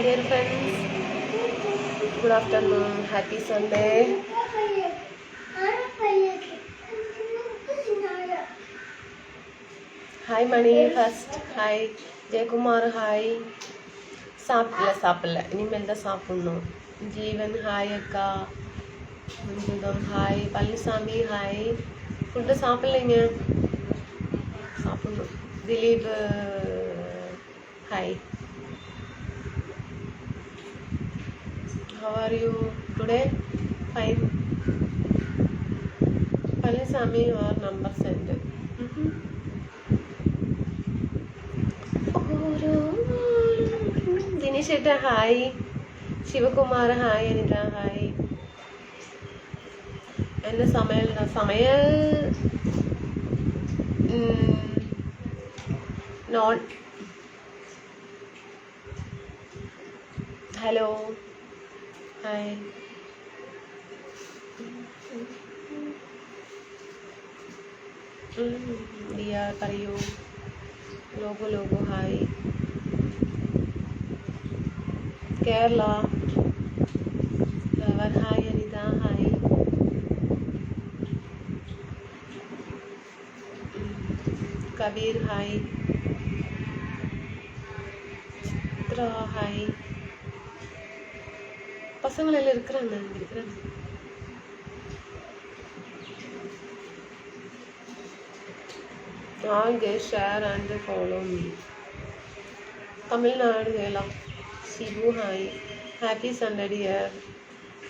dear friends. Good afternoon. Happy Sunday. Hi Mani first. Hi Jayakumar. Hi. சாப்பிடல இனிமேல் தான் சாப்பிடணும். ஜீவன் ஹாய் அக்கா. Manjutham hi. Palanisamy hi. Food சாப்பிடலைங்க, சாப்பிடணும். Dileep hi. How are you today? Fine. Palanisamy, your number sent. Dinesh Etta, hi. Shivakumar, hi. Anita, hi. And Samayal, not. Hello. Hi. Dia, Pariyo. Logo, hi. Kerala. Lover, hi. Anita, hi. Kabir, hi. Chitra, hi. பசங்களெல்லாம் இருக்கிறாங்க. All guys share and follow me. Tamil Nadu Gela. Shibu hi. Happy Sunday dear.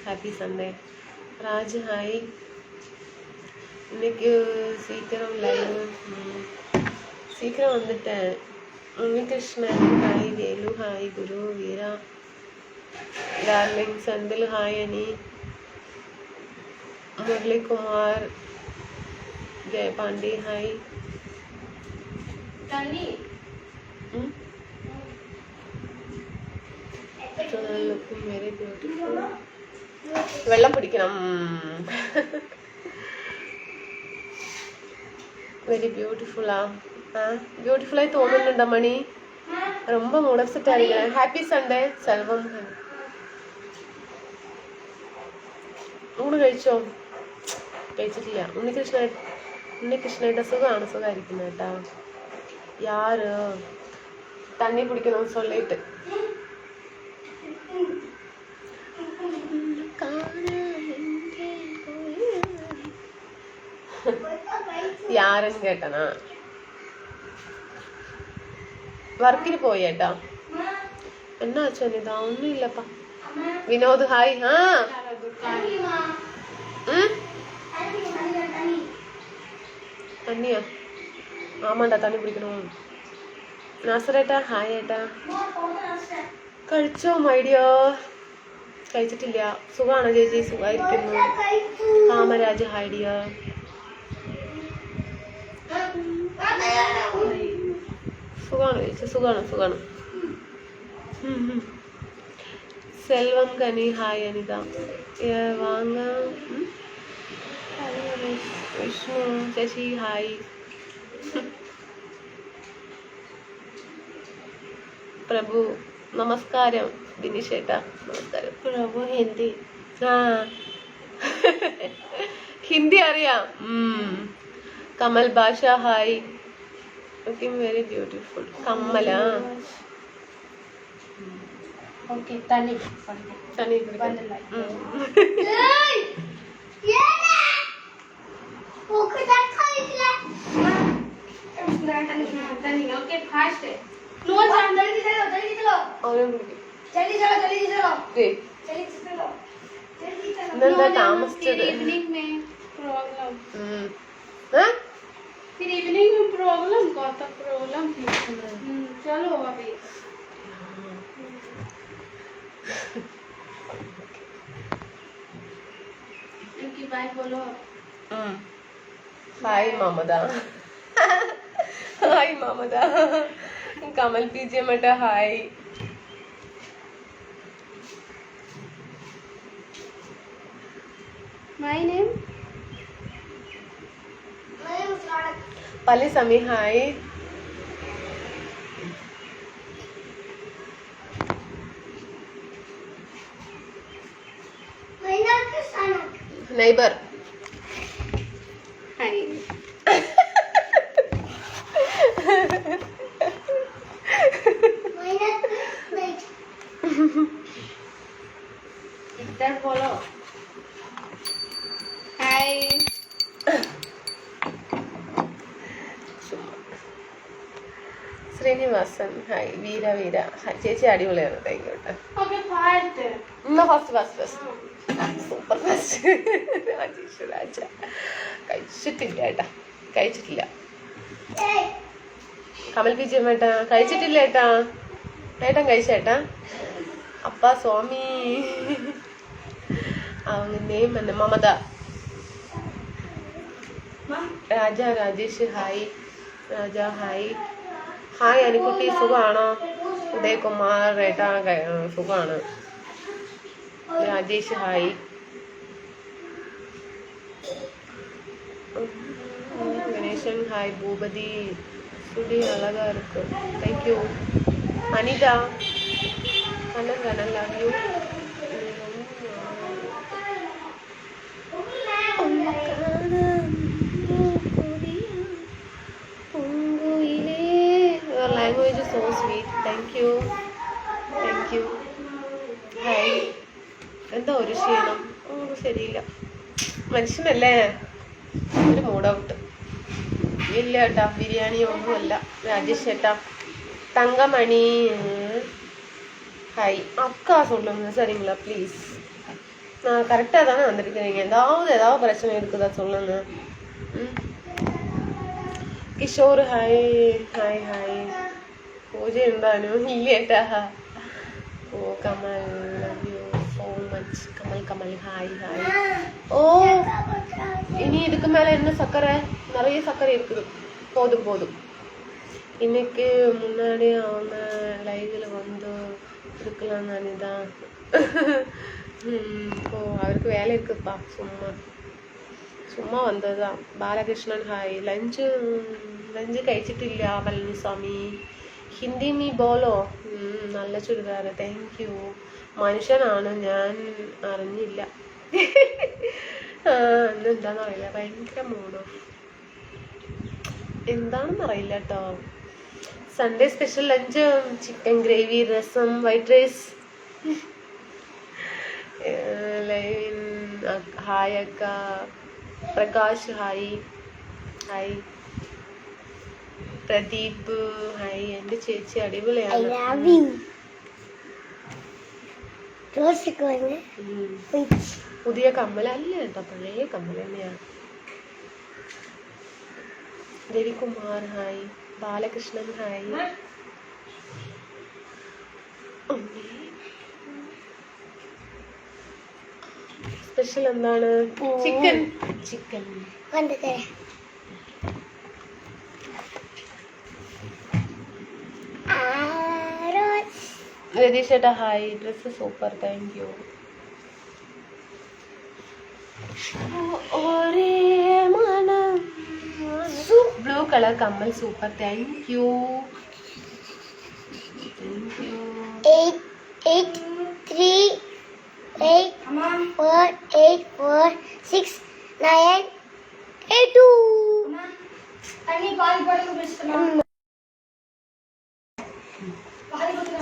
Happy Sunday. Raj hi. இன்னைக்கு சீக்கிரம் live சீக்கிரம் வந்துட்டேன். Unnikrishnan hi. Velu hi. குரு வீரா darling Senthil hi. அனி Murali Kumar Jayapandi hi. Very beautiful. വെള്ളം പിടിക്കണം. Very ബ്യൂട്ടിഫുള്ളാ. ബ്യൂട്ടിഫുള്ളായി തോന്നുന്നുണ്ടോ മണി? ரொம்ப മൂഡപ്സെറ്റ് ആയിരിക്കണം. Happy Sunday Selvam. ഊണ് കഴിച്ചോ? കഴിച്ചിട്ടില്ല. ഉണ്ണികൃഷ്ണയുടെ സുഖമായിരിക്കുന്നത് കേട്ടാ. யாரு தண்ணி பிடிக்கணும்னு சொல்லிட்டு யாருன்னு கேட்டனா വർക്കിന് പോയേട്ടാ. എന്നാ അച്ഛനിതാ ഒന്നും ഇല്ലപ്പാ. വിനോദ് ഹായ്. തണ്ണിയാ? ആമാണ്ടാ, തണ്ണി പിടിക്കണോ? നാസറേട്ടാ ഹായ് ഏട്ടാ. കഴിച്ചോ മൈഡിയോ? കഴിച്ചിട്ടില്ല. സുഖാണോ ചേച്ചി? സുഖമായിരിക്കുന്നു. കാമരാജ് ഹായ് ഡിയോ. സുഖാണോ ചേച്ചി? സുഖാണ്. സെൽവം കനി ഹായ്. അനിത വാങ്ങ. വിഷ്ണു ശശി ഹായ്. പ്രഭു നമസ്കാരം. ദിനേശ് ഏട്ടാ നമസ്കാരം. പ്രഭു ഹിന്ദി ഹിന്ദി അറിയാം. കമൽ ഭാഷ ഹായ്. Looking very beautiful. കമ്മല ഓക്കെ. തനി ओके फास्ट है. नो जल्दी चलो. और जल्दी चलो. इतना तामसिച്ചത്. इवनिंग में प्रॉब्लम. फिर इवनिंग में प्रॉब्लम का प्रॉब्लम. चलो अभी इनकी बाय बोलो. हाय ममता. हाय ममता. कमल पीजे मटा hi. My name Palisamy hi. Neighbour. Hi. follow. Hi. Srinivasan hi. വീര വീര ചേച്ചി അടിപൊളിയാണ്. താങ്ക് യു കേട്ടോ. First super first. Rajesh Raja കഴിച്ചിട്ടില്ല ഏട്ടാ, കഴിച്ചിട്ടില്ല. കമൽ വിജയം ഏട്ടാ കഴിച്ചിട്ടില്ല ഏട്ടാ. ഏട്ടൻ കഴിച്ചേട്ടാ. അപ്പ സ്വാമി அவங்க நேம் என்ன? Mamata. Raja Rajesh hi. Raja hi. Hi Anikutty സുഖമാണോ? ഉദയകുമാർ ഏട്ടാ സുഖമാണ്. രാജേഷ് ഹായ്. ഗണേശൻ ഹായ്. ഭൂപതി சுடி அழகா இருக்கு. Thank you. Anitha Kannan Kannan love you. Your language is so sweet. Thank you. Thank you. Hi. എന്താ ഒരു ക്ഷീണം? ശരിയില്ല. മനുഷ്യനല്ലേ, ഒരു മൂഡ് ഔട്ട്. ഇല്ല ഏട്ടാ, ബിരിയാണി ഒന്നുമല്ല. രാജേഷ് ഏട്ടാ. தங்கமணி ஹாய். அக்கா சொல்லுங்க சரிங்களா ப்ளீஸ். நான் கரெக்டாக தானே வந்திருக்கிறீங்க. ஏதாவது பிரச்சனை இருக்குதா சொல்லுங்க. Kishore hi. Hi hi. Pooja എന്താനും ഇല്ലേട്ടാ. ഓ Kamal love you so much. Kamal hi hi. ஓ இனி இதுக்கு மேலே என்ன சர்க்கரை? நிறைய சர்க்கரை இருக்குது. போதும். இன்னைக்கு முன்னாடி அவங்க லைவில் வந்து இருக்கலாம் தானே தான். இப்போ அவருக்கு வேலை இருக்குப்பா. சும்மா வந்ததுதான். பாலகிருஷ்ணன் ഹായ്. ലഞ്ച് കഴിച്ചിട്ടില്ല പളനിസ്വാമി. ഹിന്ദി മീ ബോലോ. നല്ല ചുരിദാർ. Thank you. മനുഷ്യനാണ്, ഞാൻ അറിഞ്ഞില്ല. എന്താണെന്ന് അറിയില്ല, ഭയങ്കര മൂഡ് ഓഫ്. എന്താണെന്ന് അറിയില്ല കേട്ടോ. Sunday special lunch chicken gravy, രസം, വൈറ്റ് റൈസ്. ഹായ് അക്ക. Prakash hi. Hi. Pradeep hi. എൻ്റെ ചേച്ചി അടിപൊളിയാണ്. പുതിയ കമ്മലല്ല കേട്ടോ, പഴയ കമ്മൽ തന്നെയാണ്. Ravikumar hi. Balakrishnan hi. Special എന്താണ്? ചിക്കൻ. രതീഷ് ചേട്ടാ hi. Dress super. Thank you. Blue colour കമ്മൽ സൂപ്പർ. Thank you. 8 3 8 4 8 4 6 9 8 2.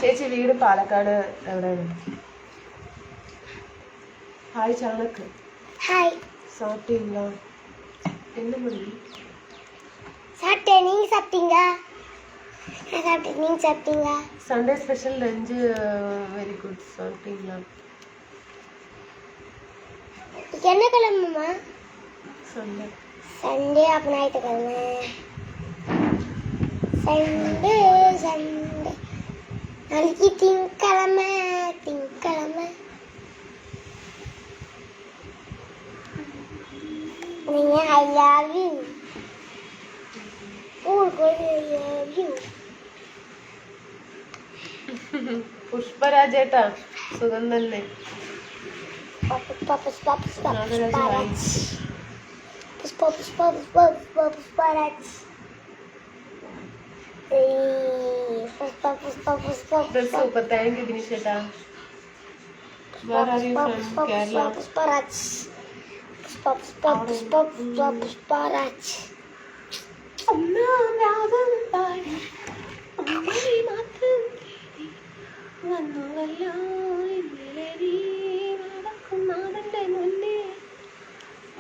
ചേച്ചി വീട് പാലക്കാട് എവിടെയാണ്? ഹായ് ചാണക്ക്. ഹായ്. சாப்பிட்டீங்களா? என்ன மணி? சாப்பிட்டேன். நீங்க சாப்பிட்டீங்களா? நான் சாப்பிட்டேன். நீங்க சாப்பிட்டீங்களா? Sunday special lunch very good. சாப்பிட்டீங்களா? என்ன கிழமைமா? சண்டே அப்ப ஞாயிற்றுக்கிழமை. சண்டே நாளைக்கு திங்கக்கிழமை. நீங்க ஐ லவ் யூ. പുഷ്പരാജ് ഏട്ടാ സുഖം തന്നെ. സൂപ്പർ. താങ്ക് യു ഗിരീഷ് ഏട്ടാ. Where are you from? Kerala. പാരാച്ച്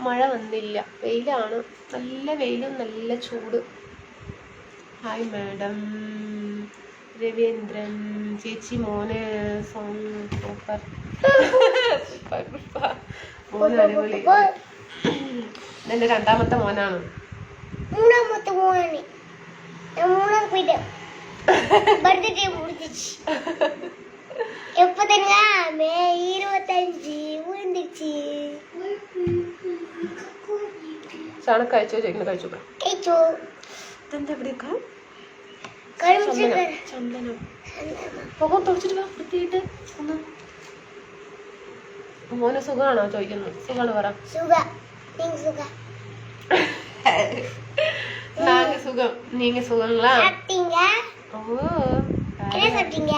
മഴ വന്നില്ല, വെയിലാണ്, നല്ല വെയിലും നല്ല ചൂട്. ഹായ് മാഡം രവീന്ദ്രൻ ചേച്ചി, മോന് സോങ് സൂപ്പർ മോന് അടിപൊളി. ഇതെന്റെ രണ്ടാമത്തെ മോനാണ്. മൂന്നാമത്തെ മോനാണ്. മൂന്നാം പോയിട്ട് ബർത്ത്ഡേ முடிஞ்சிச்சு. எப்போ தெரியுமா? மே 25 முடிஞ்சிச்சு. സാധനം കഴിച്ചോ ചോദിക്കുന്നത്? കഴിച്ചോ കഴിച്ചു. ഇതെന്താ ഇവിടെയൊക്കെ കഴിച്ചിട്ട് ചന്ദനം മുഖം തുടച്ചിട്ട് വാ വൃത്തിയായിട്ട് ഒന്ന്. മോന് സുഖമാണോ ചോദിക്കുന്നത്? സുഖമാണ് പറ. சுகா நீங்க சுகா நாங்க சுகம், நீங்க சுகங்களா? சாப்பிட்டீங்க? ஓ, என்ன சாப்பிட்டீங்க?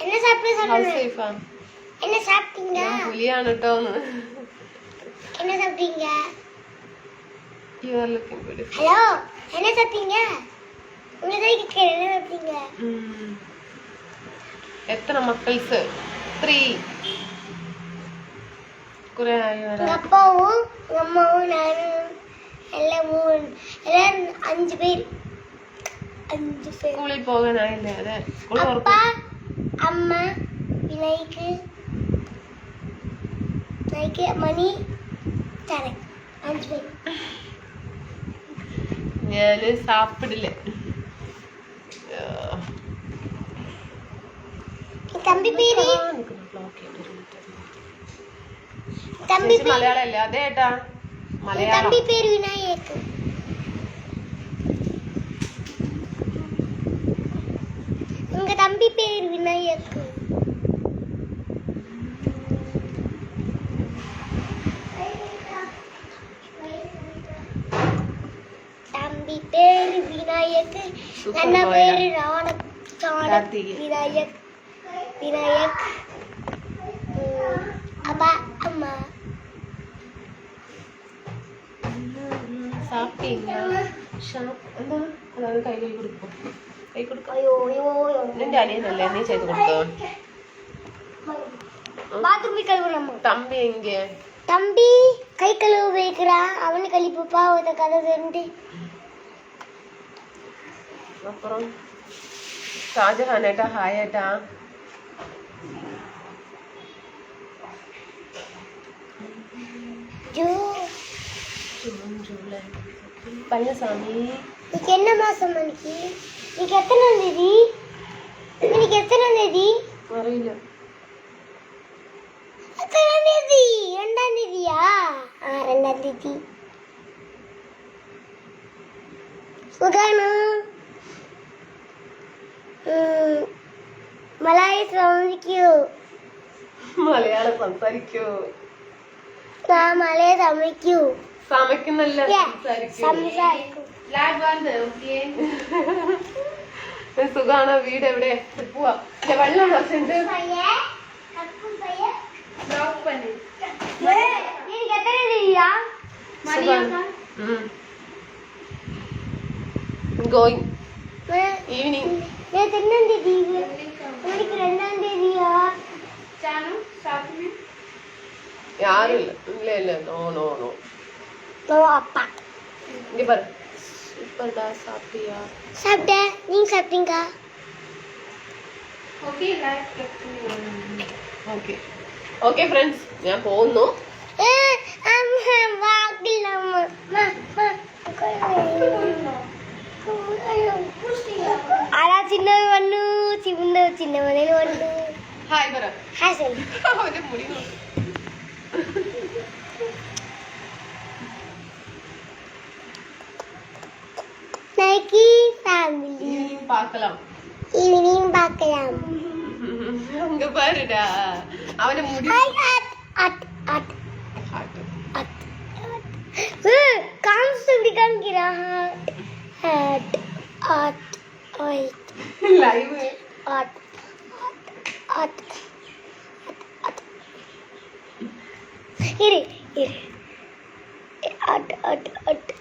என்ன சாப்பிட்டு ഹൗസ് சொல்லுங்க. വൈഫാ? என்ன சாப்பிட்டீங்க? പുലിയാണ് കേട്ടോന്ന്. என்ன சாப்பிட்டீங்க? You are looking beautiful. Hello, என்ன சாப்பிட்டீங்க? உங்க கைக்கு என்ன சாப்பிட்டீங்க? എത്ര മക്കൾസ്? 3. കുറെ ആയി உங்க വരാൻ. அப்பாவும் உங்க அம்மாவும் நானும் எல்லாம் எல்லாரும் 5 பேர். 5 பேர். സ്കൂളിൽ പോകാനായില്ലേ? അതെ, സ്കൂൾ அப்பா, அம்மா, விநாயக்கு, மணி, சரக். 5 பேர். ഞാന് സാപ്പിടില്ല. தம்பி பேரு தம்பி பேரு മലയാളം അല്ലേ? അതെ ഏട്ടാ, മലയാളം. தம்பி பேரு விநாயக். உங்க தம்பி பேரு விநாயக். தம்பி பேரு விநாயக். அண்ணா பேரு கார்த்திகை. விநாயக். விநாயக். அப்பா, அம்மா. സാപ്പിട്ടീங்க? എന്താ അതാണ്? കൈ കൊടുക്കും, കൈ കൊടുക്കും. ஐயோ ஐயோ ஐயோ. നിന്റെ അനിയനല്ലേ, നീ ചെയ്ത് കൊടുത്തോ? பாத்ரூம் கழுவுறோம். തമ്പി എങ്കെ? தம்பி கை கழுவு வைக்கிறான். அவனு கழிப்புப்பா ஒரு கதை தெரிஞ்சு. അപ്പുറം ഷാജഹാൻ ഏട്ടാ, ഹായ് ഏട്ടാ. ജൂൺ ജൂലൈ പഴയസ്വാമി. இன்னைக்கு என்ன மாசம் மணிக்கு? இன்னைக்கு எத்தனாம் தேதி? இன்னைக்கு எத்தனாம் தேதி? അറിയില്ല. எத்தனாம் தேதி? 2ஆம் தேதியா? 2ஆம் தேதி. സുഖാണ്. മലയാളം സംസാരിക്കൂ. മലയാളം സംസാരിക്കൂ. ഞാൻ മലയാളം സമ്മതിക്കൂ. സമയ്ക്കുന്നല്ല, സംസാരിക്കൂ. സുഖാണോ? വീട് എവിടെ? പോവാ. വെള്ളം എനിക്ക് എത്ര രൂപയാ? Going evening. நேற்று என்னம் தேதி? நாளைக்கு 2ஆம் தேதியா? யாரும் இல்ல. இல்ல இல்ல, நோ நோ நோ. ஓ அப்பா. இங்க பாரு. சூப்பர்டா. சாப்பிட்டியா? சாப்பிட்டேன். நீங்க சாப்பிட்டீங்களா? ഓക്കെ ഓക്കെ ഫ്രണ്ട്സ്, ഞാൻ പോകുന്നു. അതാ ചിന്ന വന്നു. ചിന്ന മലയിൽ വന്നു. ഹായ് പറ. Hi sir. അവന്റെ മുടി നോക്ക്. Nike family. ഈവനിങ് பார்க்கலாம். அங்க பாருடா, அவன முடி காமிச்சு இப்படி காமிக்கிறா. லைவ் இரு இரு ஆட்டு ஆட்டு ஆட்டு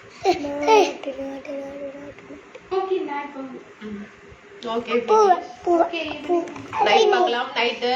ஓகே பூ பூ பூ நைட் பார்க்கலாம் நைட்டு